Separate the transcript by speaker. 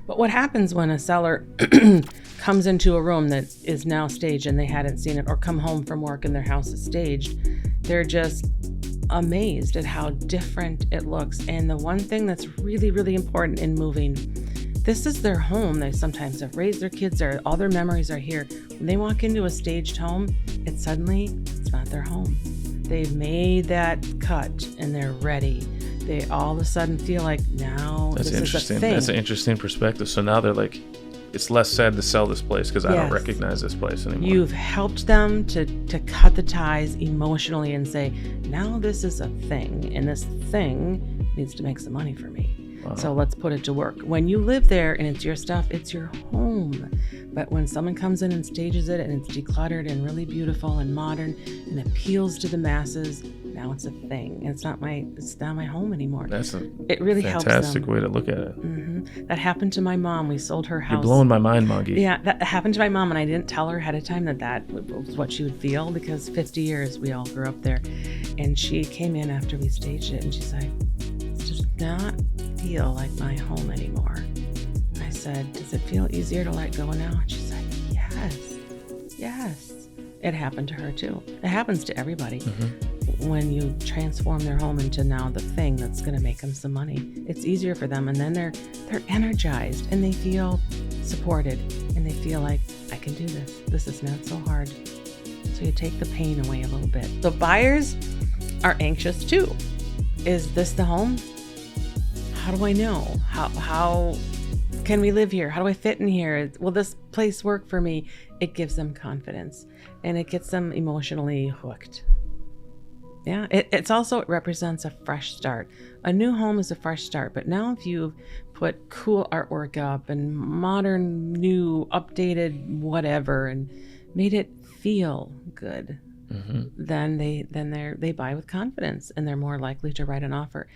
Speaker 1: But what happens when a seller comes into a room that is now staged and they hadn't seen it, or come home from work and their house is staged, they're just amazed at how different it looks. And the one thing that's really, really important in moving, this is their home. They sometimes have raised their kids there. All their memories are here. When they walk into a staged home, it's not their home. They've made that cut and they're ready. They all of a sudden feel like now
Speaker 2: That's
Speaker 1: this
Speaker 2: interesting.
Speaker 1: is a thing.
Speaker 2: That's an interesting perspective. So now they're like, it's less sad to sell this place because I don't recognize this place anymore.
Speaker 1: You've helped them to cut the ties emotionally and say, now this is a thing, and this thing needs to make some money for me. Wow. So let's put it to work. When you live there and it's your stuff, it's your home. But when someone comes in and stages it and it's decluttered and really beautiful and modern and appeals to the masses, now it's a thing. And it's not my home anymore.
Speaker 2: It really helps them. Fantastic way to look at it.
Speaker 1: Mm-hmm. That happened to my mom. We sold her house.
Speaker 2: You're blowing my mind, Maggie.
Speaker 1: Yeah, that happened to my mom, and I didn't tell her ahead of time that was what she would feel, because 50 years we all grew up there. And she came in after we staged it and she's like, it does not feel like my home anymore. I said, does it feel easier to let go now? And she's like, yes. It happened to her too. It happens to everybody. Mm-hmm. When you transform their home into now the thing that's going to make them some money, it's easier for them. And then they're energized and they feel supported and they feel like, I can do this. This is not so hard. So you take the pain away a little bit. So buyers are anxious too. Is this the home? How do I know? How can we live here? How do I fit in here? Will this place work for me? It gives them confidence and it gets them emotionally hooked. Yeah, it represents a fresh start. A new home is a fresh start, but now if you put cool artwork up and modern, new, updated whatever and made it feel good, mm-hmm. then they buy with confidence and they're more likely to write an offer.